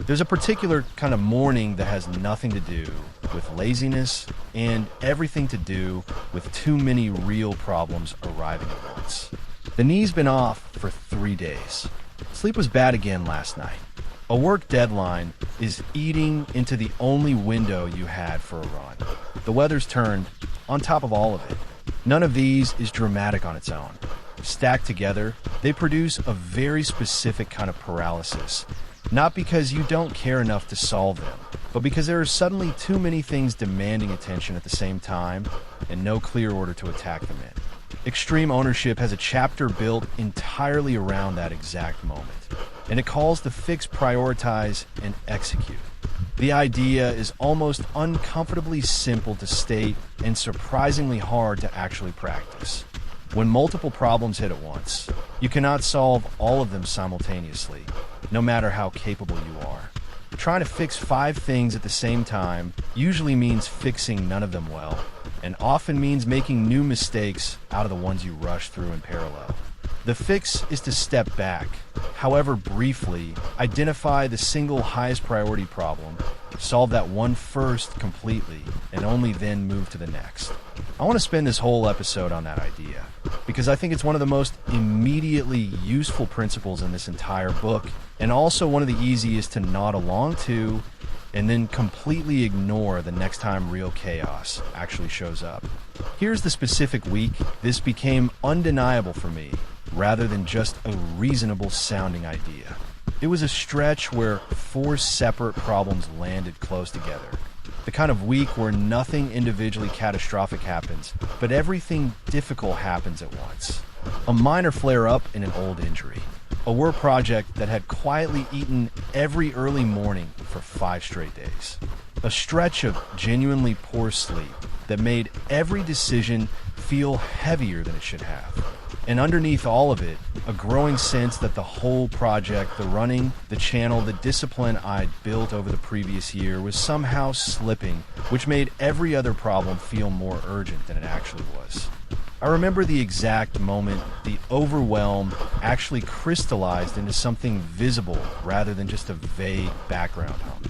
There's a particular kind of morning that has nothing to do with laziness and everything to do with too many real problems arriving at once. The knee's been off for 3 days. Sleep was bad again last night. A work deadline is eating into the only window you had for a run. The weather's turned on top of all of it. None of these is dramatic on its own. Stacked together, they produce a very specific kind of paralysis. Not because you don't care enough to solve them, but because there are suddenly too many things demanding attention at the same time and no clear order to attack them in. Extreme Ownership has a chapter built entirely around that exact moment, and it calls the fix prioritize and execute. The idea is almost uncomfortably simple to state and surprisingly hard to actually practice. When multiple problems hit at once, you cannot solve all of them simultaneously, no matter how capable you are. Trying to fix 5 things at the same time usually means fixing none of them well, and often means making new mistakes out of the ones you rush through in parallel. The fix is to step back, however briefly, identify the single highest priority problem, solve that one first completely, and only then move to the next. I want to spend this whole episode on that idea, because I think it's one of the most immediately useful principles in this entire book, and also one of the easiest to nod along to, and then completely ignore the next time real chaos actually shows up. Here's the specific week this became undeniable for me, rather than just a reasonable sounding idea. It was a stretch where 4 separate problems landed close together. The kind of week where nothing individually catastrophic happens, but everything difficult happens at once. A minor flare-up in an old injury. A work project that had quietly eaten every early morning for 5 straight days. A stretch of genuinely poor sleep that made every decision feel heavier than it should have. And underneath all of it, a growing sense that the whole project, the running, the channel, the discipline I'd built over the previous year was somehow slipping, which made every other problem feel more urgent than it actually was. I remember the exact moment the overwhelm actually crystallized into something visible rather than just a vague background hum.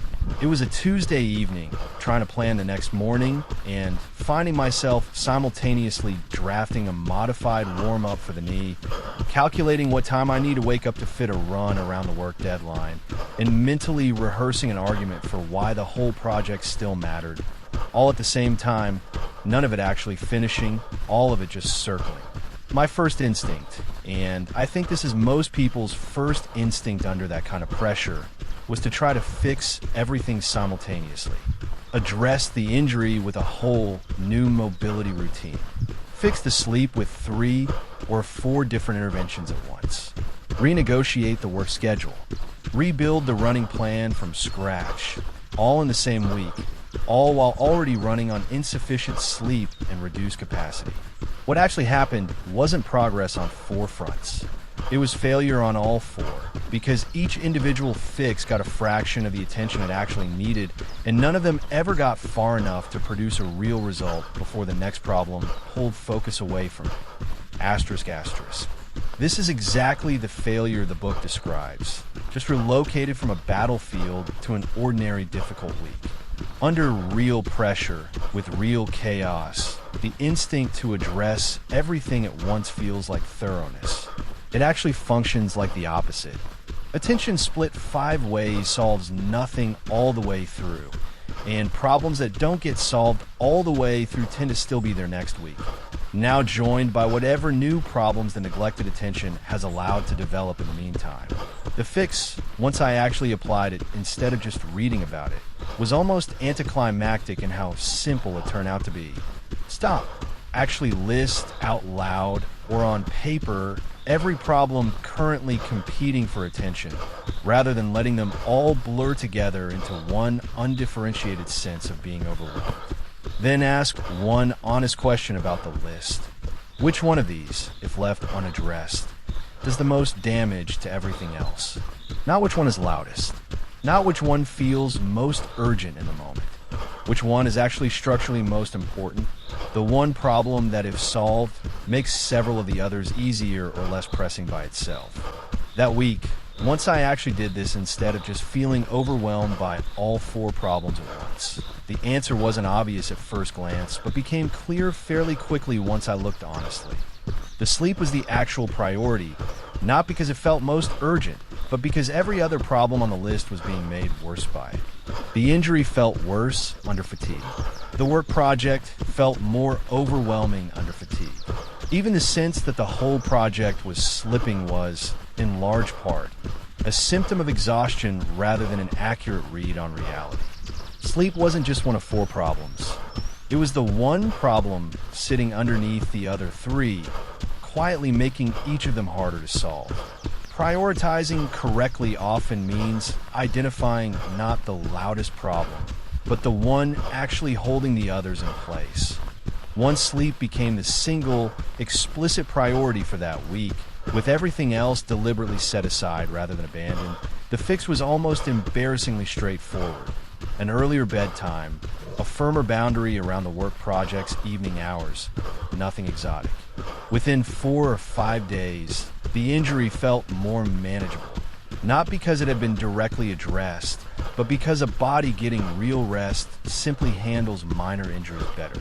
It was a Tuesday evening, trying to plan the next morning, and finding myself simultaneously drafting a modified warm-up for the knee, calculating what time I need to wake up to fit a run around the work deadline, and mentally rehearsing an argument for why the whole project still mattered. All at the same time, none of it actually finishing, all of it just circling. My first instinct, and I think this is most people's first instinct under that kind of pressure, was to try to fix everything simultaneously. Address the injury with a whole new mobility routine. Fix the sleep with 3 or 4 different interventions at once. Renegotiate the work schedule. Rebuild the running plan from scratch, all in the same week, all while already running on insufficient sleep and reduced capacity. What actually happened wasn't progress on 4 fronts. It was failure on all 4, because each individual fix got a fraction of the attention it actually needed, and none of them ever got far enough to produce a real result before the next problem pulled focus away from it. Asterisk, asterisk. This is exactly the failure the book describes, just relocated from a battlefield to an ordinary difficult week. Under real pressure, with real chaos, the instinct to address everything at once feels like thoroughness. It actually functions like the opposite. Attention split 5 ways solves nothing all the way through, and problems that don't get solved all the way through tend to still be there next week, now joined by whatever new problems the neglected attention has allowed to develop in the meantime. The fix, once I actually applied it instead of just reading about it, was almost anticlimactic in how simple it turned out to be. Stop. Actually list out loud or on paper every problem currently competing for attention, rather than letting them all blur together into one undifferentiated sense of being overwhelmed. Then ask one honest question about the list. Which one of these, if left unaddressed, does the most damage to everything else? Not which one is loudest. Not which one feels most urgent in the moment. Which one is actually structurally most important? The one problem that, if solved, makes several of the others easier or less pressing by itself. That week, once I actually did this instead of just feeling overwhelmed by all 4 problems at once. The answer wasn't obvious at first glance, but became clear fairly quickly once I looked honestly. The sleep was the actual priority, not because it felt most urgent, but because every other problem on the list was being made worse by it. The injury felt worse under fatigue. The work project felt more overwhelming under fatigue. Even the sense that the whole project was slipping was, in large part, a symptom of exhaustion rather than an accurate read on reality. Sleep wasn't just one of 4 problems. It was the one problem sitting underneath the other 3, quietly making each of them harder to solve. Prioritizing correctly often means identifying not the loudest problem, but the one actually holding the others in place. Once sleep became the single, explicit priority for that week, with everything else deliberately set aside rather than abandoned, the fix was almost embarrassingly straightforward. An earlier bedtime, a firmer boundary around the work project's evening hours, nothing exotic. Within 4 or 5 days, the injury felt more manageable. Not because it had been directly addressed, but because a body getting real rest simply handles minor injuries better.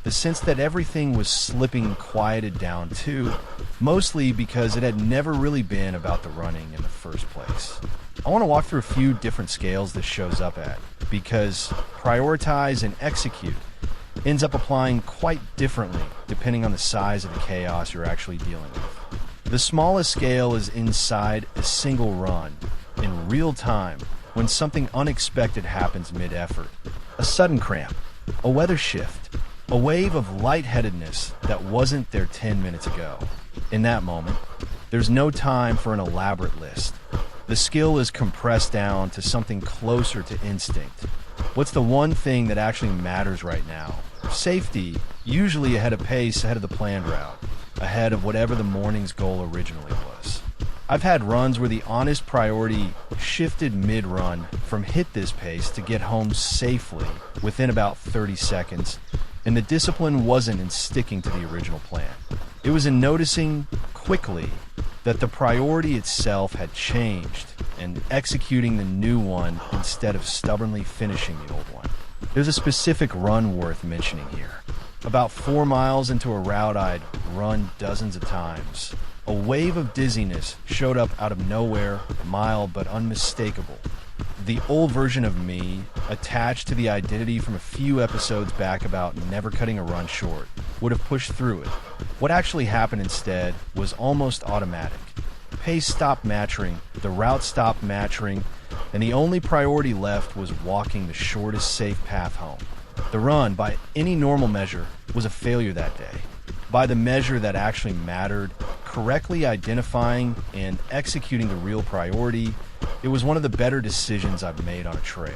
The sense that everything was slipping quieted down too, mostly because it had never really been about the running in the first place. I want to walk through a few different scales this shows up at, because prioritize and execute ends up applying quite differently depending on the size of the chaos you're actually dealing with. The smallest scale is inside a single run, in real time, when something unexpected happens mid-effort. A sudden cramp, a weather shift, a wave of lightheadedness that wasn't there 10 minutes ago. In that moment, there's no time for an elaborate list. The skill is compressed down to something closer to instinct. What's the one thing that actually matters right now? Safety, usually ahead of pace, ahead of the planned route, ahead of whatever the morning's goal originally was. I've had runs where the honest priority shifted mid-run from hit this pace to get home safely within about 30 seconds, and the discipline wasn't in sticking to the original plan. It was in noticing quickly that the priority itself had changed and executing the new one instead of stubbornly finishing the old one. There's a specific run worth mentioning here. About 4 miles into a route I'd run dozens of times, a wave of dizziness showed up out of nowhere, mild but unmistakable. The old version of me, attached to the identity from a few episodes back about never cutting a run short, would have pushed through it. What actually happened instead was almost automatic. Pace stopped matching, the route stopped matching, and the only priority left was walking the shortest safe path home. The run, by any normal measure, was a failure that day. By the measure that actually mattered, correctly identifying and executing the real priority, it was one of the better decisions I've made on a trail.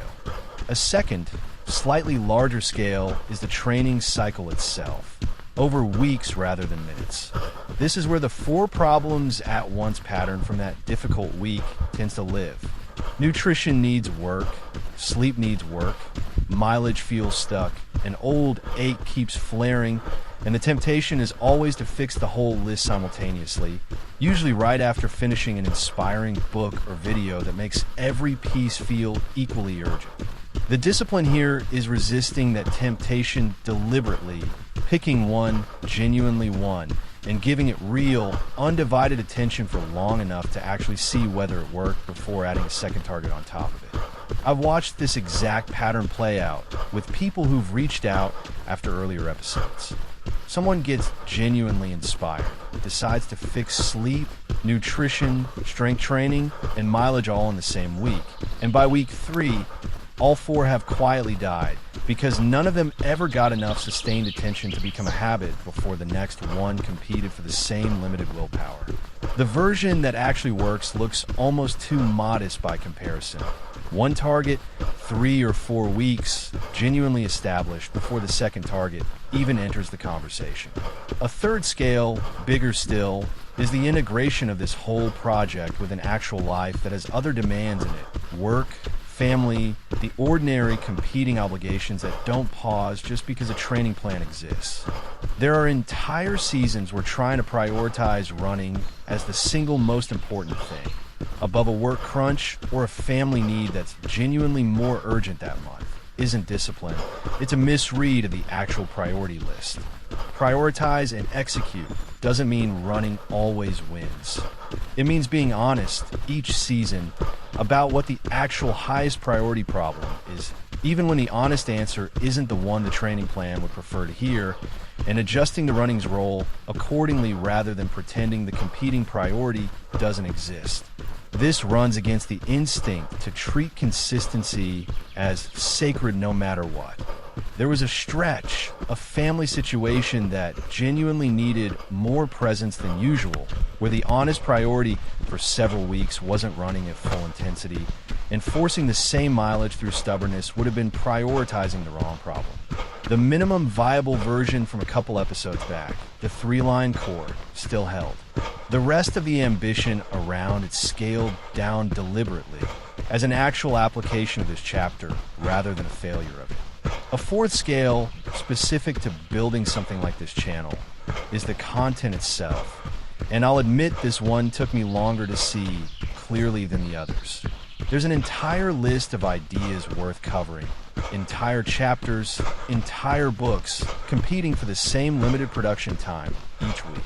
A second, slightly larger scale is the training cycle itself, over weeks rather than minutes. This is where the 4 problems at once pattern from that difficult week tends to live. Nutrition needs work, sleep needs work, mileage feels stuck, an old ache keeps flaring, and the temptation is always to fix the whole list simultaneously, usually right after finishing an inspiring book or video that makes every piece feel equally urgent. The discipline here is resisting that temptation deliberately, picking one, genuinely one, and giving it real, undivided attention for long enough to actually see whether it worked before adding a second target on top of it. I've watched this exact pattern play out with people who've reached out after earlier episodes. Someone gets genuinely inspired, decides to fix sleep, nutrition, strength training, and mileage all in the same week. And by week 3, all 4 have quietly died because none of them ever got enough sustained attention to become a habit before the next one competed for the same limited willpower. The version that actually works looks almost too modest by comparison. One target, 3 or 4 weeks, genuinely established before the second target even enters the conversation. A third scale, bigger still, is the integration of this whole project with an actual life that has other demands in it. Work, family, the ordinary competing obligations that don't pause just because a training plan exists. There are entire seasons where trying to prioritize running as the single most important thing. above a work crunch or a family need that's genuinely more urgent that month isn't discipline. It's a misread of the actual priority list. Prioritize and execute doesn't mean running always wins. It means being honest each season about what the actual highest priority problem is, even when the honest answer isn't the one the training plan would prefer to hear, and adjusting the running's role accordingly rather than pretending the competing priority doesn't exist. This runs against the instinct to treat consistency as sacred no matter what. There was a stretch, a family situation that genuinely needed more presence than usual, where the honest priority for several weeks wasn't running at full intensity, and forcing the same mileage through stubbornness would have been prioritizing the wrong problem. The minimum viable version from a couple episodes back, the 3-line core, still held. The rest of the ambition around it scaled down deliberately as an actual application of this chapter rather than a failure of it. A fourth scale specific to building something like this channel is the content itself, and I'll admit this one took me longer to see clearly than the others. There's an entire list of ideas worth covering, entire chapters, entire books, competing for the same limited production time each week.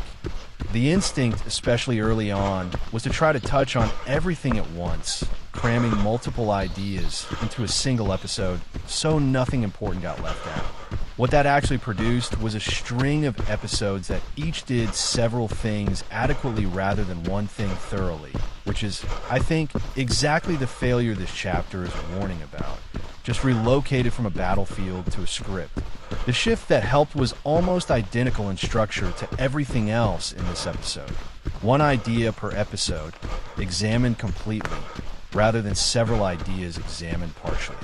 The instinct, especially early on, was to try to touch on everything at once, cramming multiple ideas into a single episode so nothing important got left out. What that actually produced was a string of episodes that each did several things adequately rather than one thing thoroughly, which is, I think, exactly the failure this chapter is warning about, just relocated from a battlefield to a script. The shift that helped was almost identical in structure to everything else in this episode. One idea per episode, examined completely, rather than several ideas examined partially.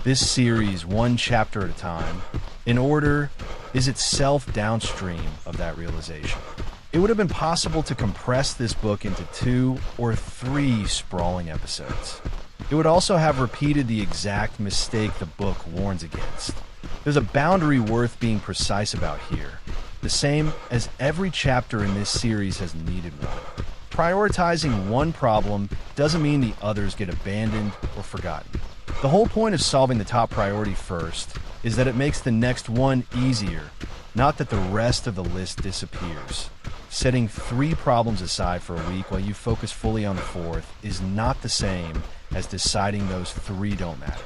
This series, one chapter at a time, in order, is itself downstream of that realization. It would have been possible to compress this book into 2 or 3 sprawling episodes. It would also have repeated the exact mistake the book warns against. There's a boundary worth being precise about here, the same as every chapter in this series has needed one. Prioritizing one problem doesn't mean the others get abandoned or forgotten. The whole point of solving the top priority first is that it makes the next one easier, not that the rest of the list disappears. Setting 3 problems aside for a week while you focus fully on the 4th is not the same as deciding those 3 don't matter.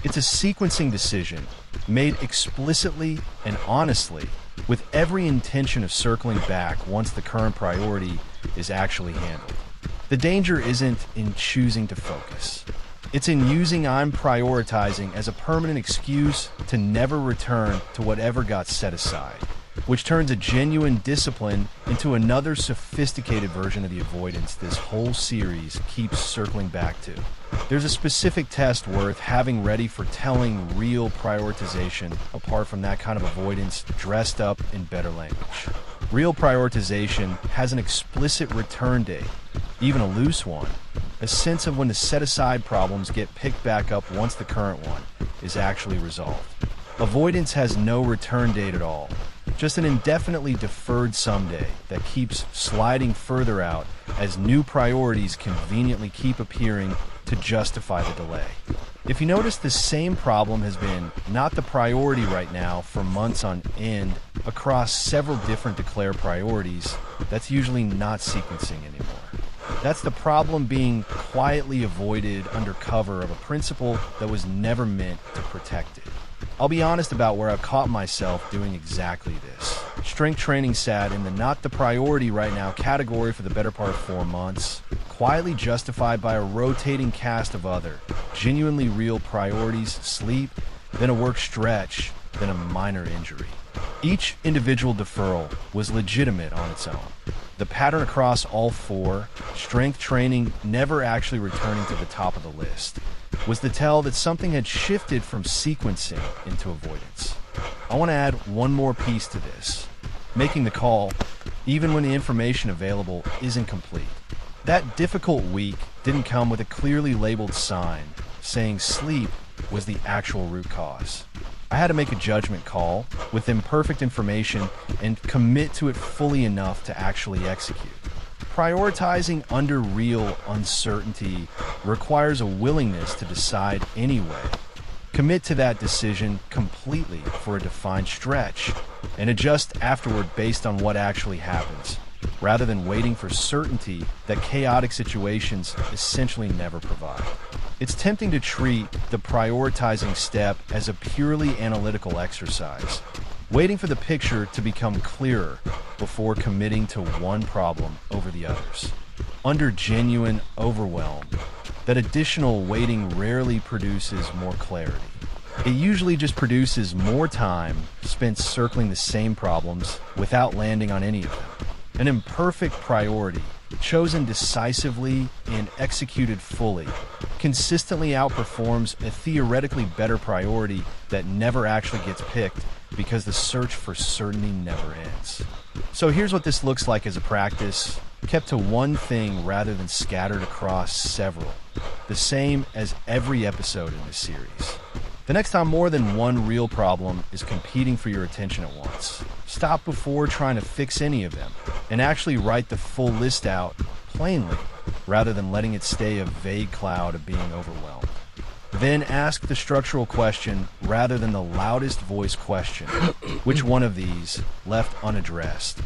It's a sequencing decision made explicitly and honestly, with every intention of circling back once the current priority is actually handled. The danger isn't in choosing to focus. It's in using "I'm prioritizing" as a permanent excuse to never return to whatever got set aside, which turns a genuine discipline into another sophisticated version of the avoidance this whole series keeps circling back to. There's a specific test worth having ready for telling real prioritization apart from that kind of avoidance dressed up in better language. Real prioritization has an explicit return date, even a loose one, a sense of when the set-aside problems get picked back up once the current one is actually resolved. Avoidance has no return date at all, just an indefinitely deferred someday that keeps sliding further out as new priorities conveniently keep appearing to justify the delay. If you notice, the same problem has been not the priority right now for months on end across several different declared priorities, that's usually not sequencing anymore. That's the problem being quietly avoided under cover of a principle that was never meant to protect it. I'll be honest about where I've caught myself doing exactly this. Strength training sat in the not the priority right now category for the better part of 4 months, quietly justified by a rotating cast of other, genuinely real priorities: sleep, then a work stretch, then a minor injury. Each individual deferral was legitimate on its own. The pattern across all 4, strength training never actually returning to the top of the list, was the tell that something had shifted from sequencing into avoidance. I want to add one more piece to this: making the call, even when the information available isn't complete. That difficult week didn't come with a clearly labeled sign saying sleep was the actual root cause. I had to make a judgment call with imperfect information and commit to it fully enough to actually execute. Prioritizing under real uncertainty requires a willingness to decide anyway. Commit to that decision completely for a defined stretch and adjust afterward based on what actually happens, rather than waiting for certainty that chaotic situations essentially never provide. It's tempting to treat the prioritizing step as a purely analytical exercise, waiting for the picture to become clearer before committing to one problem over the others. Under genuine overwhelm, that additional waiting rarely produces more clarity. It usually just produces more time spent circling the same problems without landing on any of them. An imperfect priority, chosen decisively and executed fully, consistently outperforms a theoretically better priority that never actually gets picked because the search for certainty never ends. So here's what this looks like as a practice, kept to one thing rather than scattered across several, the same as every episode in this series. The next time more than one real problem is competing for your attention at once, stop before trying to fix any of them, and actually write the full list out plainly, rather than letting it stay a vague cloud of being overwhelmed. Then ask the structural question rather than the loudest voice question. Which one of these, left unaddressed,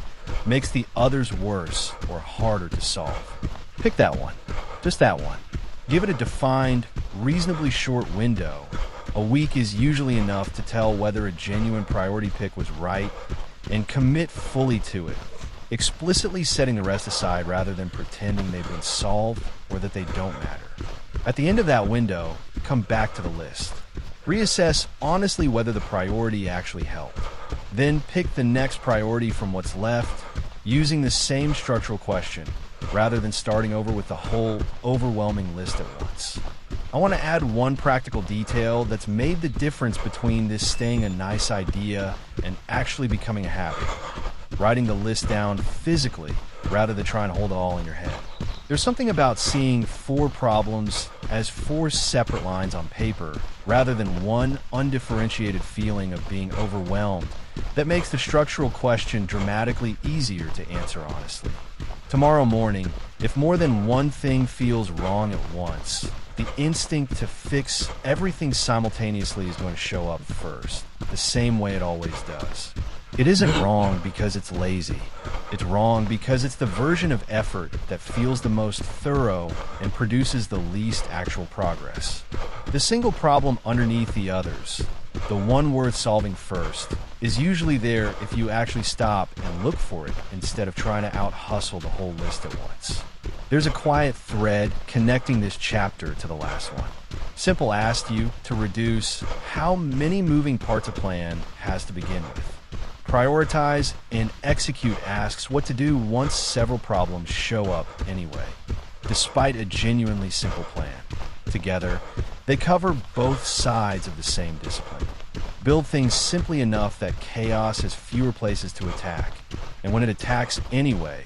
makes the others worse or harder to solve? Pick that one, just that one. Give it a defined, reasonably short window. A week is usually enough to tell whether a genuine priority pick was right, and commit fully to it, explicitly setting the rest aside rather than pretending they've been solved or that they don't matter. At the end of that window, come back to the list. Reassess honestly whether the priority actually helped. Then pick the next priority from what's left, using the same structural question, rather than starting over with the whole overwhelming list at once. I want to add one practical detail that's made the difference between this staying a nice idea and actually becoming a habit. Writing the list down physically rather than trying to hold it all in your head. There's something about seeing 4 problems as 4 separate lines on paper rather than one undifferentiated feeling of being overwhelmed that makes the structural question dramatically easier to answer honestly. Tomorrow morning, if more than one thing feels wrong at once, the instinct to fix everything simultaneously is going to show up first, the same way it always does. It isn't wrong because it's lazy. It's wrong because it's the version of effort that feels the most thorough and produces the least actual progress. The single problem underneath the others, the one worth solving first, is usually there if you actually stop and look for it instead of trying to out-hustle the whole list at once. There's a quiet thread connecting this chapter to the last one. Simple asked you to reduce how many moving parts a plan has to begin with. Prioritize and execute asks what to do once several problems show up anyway, despite a genuinely simple plan. Together, they cover both sides of the same discipline. Build things simply enough that chaos has fewer places to attack, and when it attacks anyway,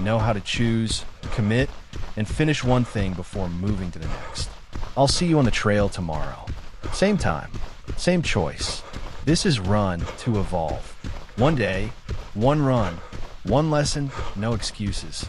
know how to choose, commit, and finish one thing before moving to the next. I'll see you on the trail tomorrow. Same time, same choice. This is Run to Evolve. One day, one run, one lesson, no excuses.